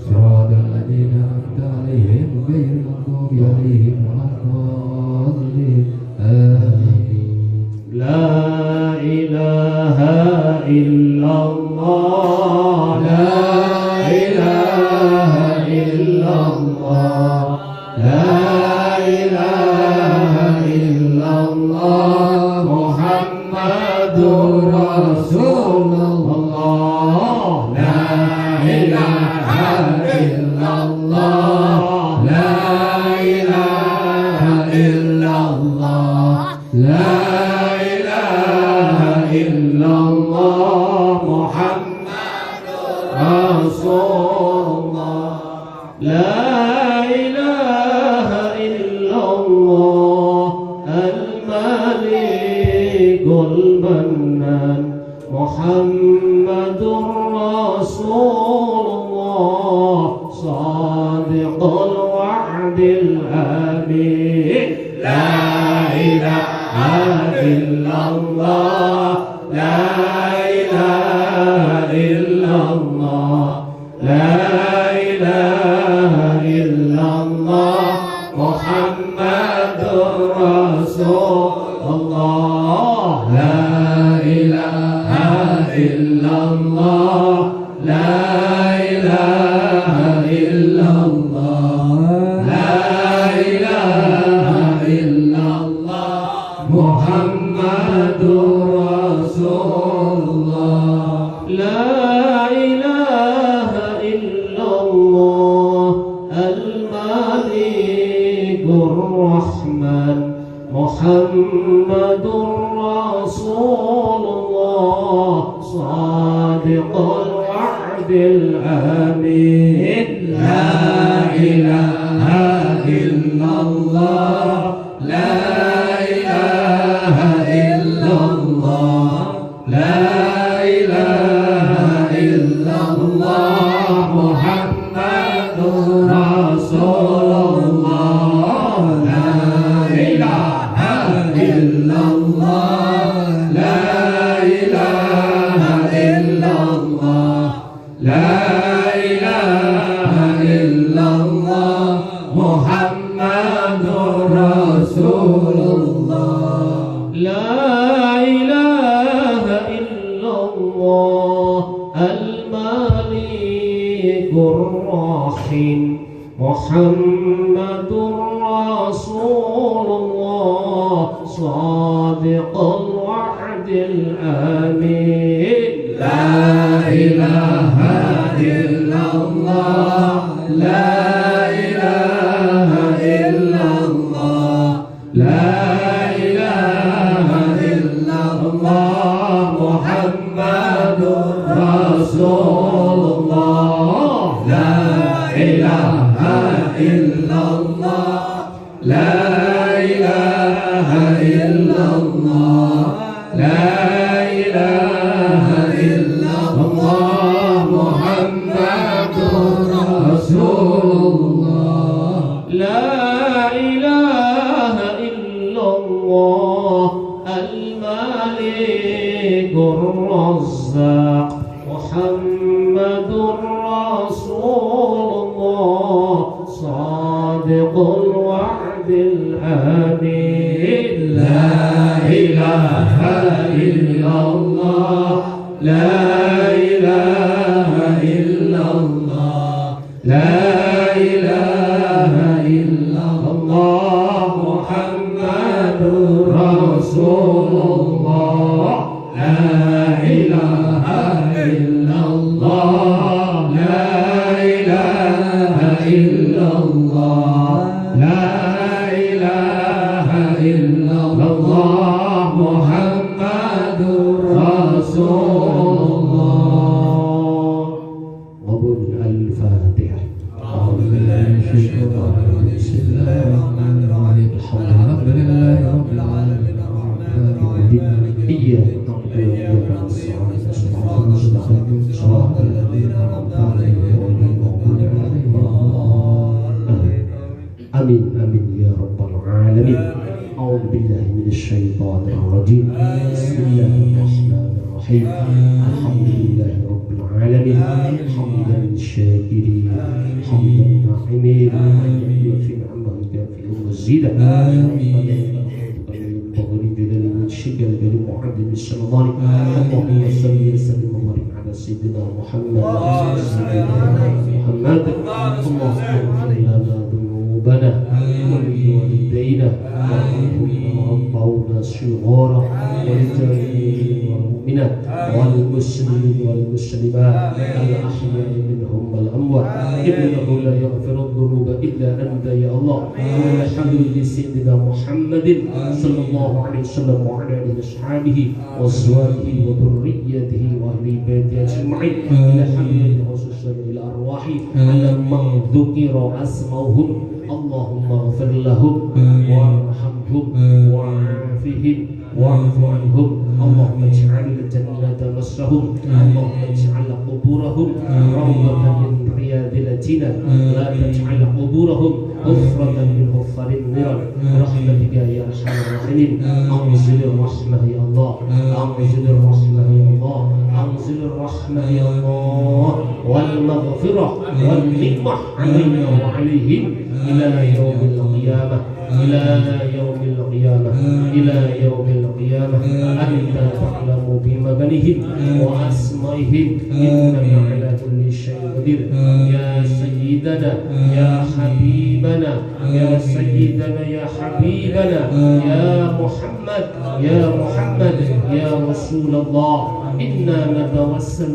صراط الذين أنعمت عليهم غير المغضوب عليهم ولا الضالين آمين. لا إله إلا الله لا إله إلا الله لا إله إلا الله محمد رسول الله لا إله إلا الله لا إله إلا الله لا إله إلا الله محمد رسول الله لا إله إلا الله الملك المنان محمد رسول الله صادق الوعد الأمين لا إله إلا الله لا إله إلا الله لا إله إلا الله محمد رسول الله لا إله إلا الله لا إله إلا الله لا إله إلا الله محمد رسول الله لا إله إلا الله الملك الرحمن محمد رسول الله صادق الوعد الأمين لا إله إلا الله لا إله إلا الله لا إله إلا الله محمد رسول الله لا إله إلا الله لا إله إلا الله لا إله إلا الله محمد رسول الله لا إله إلا الله الملك الرحيم محمد رسول الله صادق الوعد الأمين لا إله إلا الله لا إله إلا الله لا إله إلا الله محمد رسول الله لا إله إلا الله لا إله إلا الله لا إله إلا الله محمد رسول الله لا إله إلا الله الملك الرزاق محمد رسول الله صادق الوعد الأمين لا إله إلا الله لا إله إلا الله لا إله إلا الله محمد رسول الله لا إله إلا الله لا إله إلا الله لا إله إلا الله محمد رسول الله. قبل الفاتحة. أعوذ بالله من الشيطان الرجيم بسم الله الرحمن الرحيم الحمد لله رب العالمين الرحمن الرحيم إياك نعبد وإياك نستعين صراط المستقيم صراط الذين أنعمت عليهم غير المغضوب عليهم ولا الضالين. آمين آمين يا رب العالمين. أعوذ بالله من الشيطان الرجيم بسم الله الرحمن الرحيم الحمد لله رب العالمين حمدا للشاكرين مزيدا آمين. الشجر لمعدل الشمضان اللهم صل وسلم وبارك على سيدنا محمد اللهم اغفر لنا ذنوبنا ولوالدينا وارحمهم ربنا صغارا ولجميع المؤمنات والمسلمين والمسلمات الأحياء منهم والأموات إنه لا يغفر الذنوب إلا أنت يا الله. والحمد لسيدنا محمد صلى الله عليه وسلم وعلى آله وأصحابه وأزواجه وذريته وأهل بيته أجمعين. الحمد خصوصا للأرواح على من ذكر أسماؤهم اللهم اغفر لهم وارحمهم وعافهم واعف عنهم. اللهم اجعل الجنة مسهم. اللهم اجعل قبورهم روضة من رياض الجنة. لا تجعل قبورهم حفرة من حفر النار برحمتك يا أرحم الراحمين. أنزل الرحمة يا الله، أنزل الرحمة يا الله، أنزل الرحمة يا الله والمغفرة والنعمة علينا وعليهم إلى يوم القيامة، إلى يوم القيامة، إلى يوم القيامة. أنت تعلم بمبنهم وأسمائهم إنك على كل شيء قدير. يا سيدنا يا حبيبنا يا سيدنا يا حبيبنا يا محمد يا محمد يا رسول الله، إنا نتوسل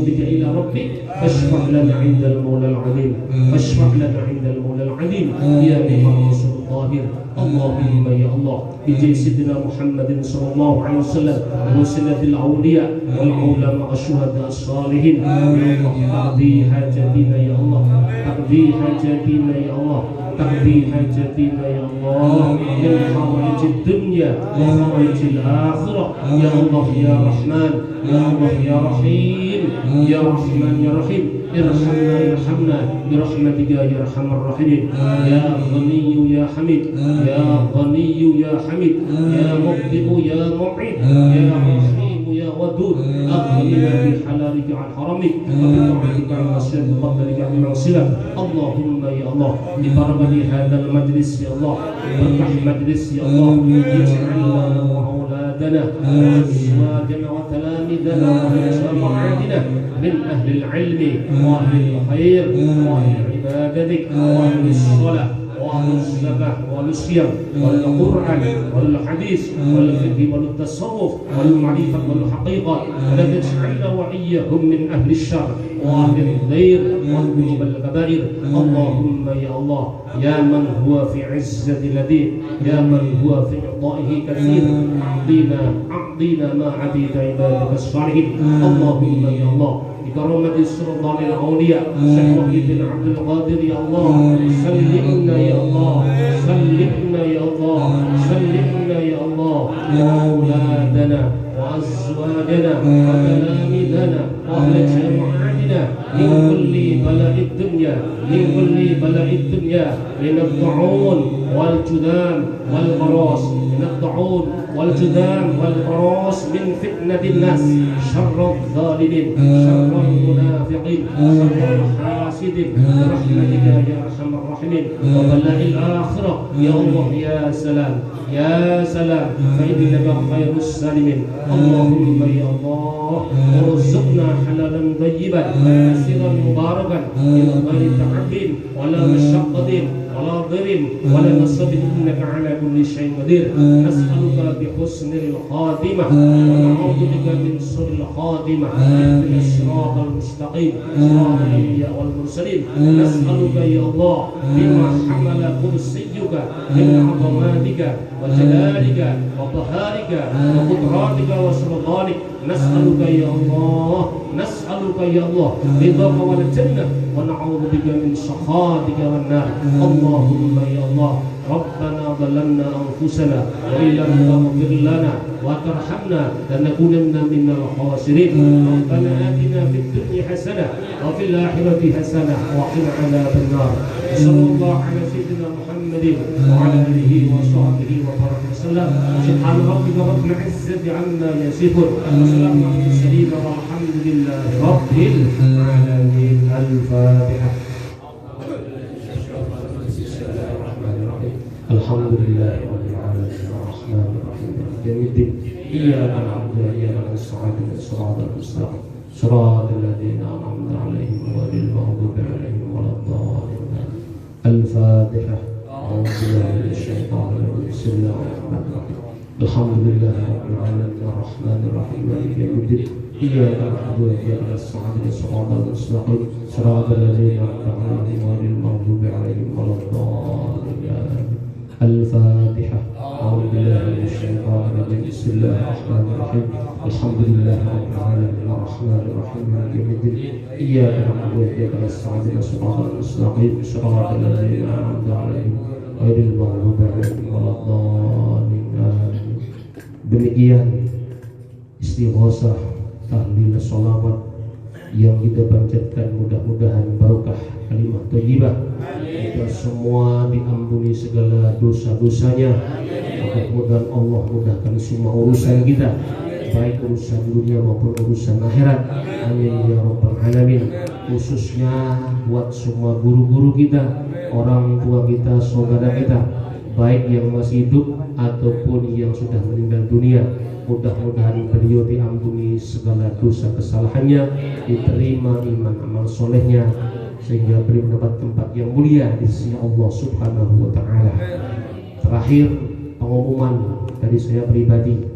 بك إلى ربك فاشفع لنا عند المولى العليم، فاشفع لنا عند المولى العليم يا مقدس الطاهر. اللهم يا الله بجاه سيدنا محمد صلى الله عليه وسلم وسيلة الأولياء والعلماء الشهداء الصالحين يا الله تقضي حاجاتنا يا الله، تقضي حاجاتنا يا الله، تقضي حاجاتنا يا الله من حوائج الدنيا وحوائج الآخرة يا الله يا رحمن يا الله يا رحيم يا رحمن يا رحيم. ارحمنا برحمتك يا ارحم الراحمين. يا غني يا حميد يا غني يا حميد يا مبدئ يا معين يا رحيم يا ودود. أغننا بحلالك عن حرامك وبطاعتك عن معصيتك وبفضلك عن معصيتك. اللهم يا الله ببركة هذا المجلس يا الله، بركة مجلس يا الله، اجعلنا وأولادنا وأزواجنا وتلاميذنا ومعادنا من أهل العلم وأهل الخير وأهل عبادتك وأهل الصلاة وأهل الزكاة والصيام والقرآن والحديث والفقه والتصوف والمعرفة والحقيقة، ولا تجعلنا وإياهم من أهل الشر وأهل الخير والذنوب الكبائر. اللهم يا الله يا من هو في عزة لديه، يا من هو في إعطائه كثير، أعطينا ما عديد عبادك الصالحين. اللهم يا الله بكرامة السلطان الأولياء شيخ محي بن عبد القادر يا الله سلمنا يا الله، سلمنا يا الله، سلمنا يا الله وأولادنا وأزواجنا وتلاميذنا وأهل جماعتنا من كل بلاء الدنيا، من كل بلاء الدنيا، من الطاعون والجذام والبراس، من الطاعون والجذام والبراس، من فتنة الناس، شر الظالمين، شر المنافقين، شر الحاسدين برحمتك يا أرحم الراحمين. وبلاء الآخرة يا الله يا سلام يا سلام فإنك خير السالمين. اللهم يا الله ارزقنا حلالا طيبا كثيرا مباركا من غير تعب ولا مشقة ولا ضر ولا نصب، إنك على كل شيء قدير. نسألك بحسن الخاتمة ونعوذ بك من سوء الخاتمة. اهدنا الصراط المستقيم صراط الأنبياء والمرسلين. نسألك يا الله بما حمل كرسيك من عظماتك وجلالك وطهارك وقدراتك وسلطانك، نسألك يا الله، نسألك يا الله رضاك والجنة، ونعوذ بك من سخطك والنار. اللهم يا الله ربنا ظلمنا أنفسنا وإن لم تغفر لنا وترحمنا لنكونن من الخاسرين. ربنا آتنا في الدنيا حسنة وفي الآخرة حسنة وقنا عذاب النار. صلى الله على سيدنا محمد وعلى آله وصحبه وبارك وسلم. سبحان ربك رب العزة عما يصفون وسلام على المرسلين والحمد لله رب العالمين. الفاتحة. Alhamdulillahirabbil alamin arrahmanir rahim maliki yaumiddin iyyaka na'budu wa iyyaka nasta'in shiratal mustaqim shiratal ladzina an'amta 'alaihim ghairil maghdubi 'alaihim waladdallin. Al-Fatihah. A'udzu billahi minasy syaithanir rajim. Bismillahirrahmanirrahim. Alhamdulillahirabbil alamin arrahmanir rahim maliki yaumiddin iyyaka na'budu wa iyyaka nasta'in shiratal mustaqim shiratal ladzina an'amta 'alaihim ghairil maghdubi 'alaihim waladdallin. Al-Fatihah. A'udzu billahi minasy syaithanir rajim. Bismillahirrahmanirrahim. Alhamdulillahirabbil alamin arrahmanir rahim maliki yaumiddin iyyaka na'budu wa iyyaka nasta'in shiratal mustaqim shiratal ladzina an'amta 'alaihim ghairil maghdubi 'alaihim waladdallin. Demikian istighosah, tahlil, sholawat yang kita panjatkan, mudah-mudahan barokah kalimah thayyibah, kita semua diampuni segala dosa-dosanya. Mudah-mudahan Allah mudahkan semua urusan kita, baik urusan dunia maupun urusan akhirat. Amin ya rabbal alamin. Khususnya buat semua guru-guru kita, orang tua kita, saudara kita, baik yang masih hidup ataupun yang sudah meninggal dunia. Mudah-mudahan beliau diampuni segala dosa kesalahannya, diterima iman amal solehnya, sehingga beliau mendapat tempat yang mulia di sisi Allah Subhanahu wa Ta'ala. Terakhir, pengumuman dari saya pribadi,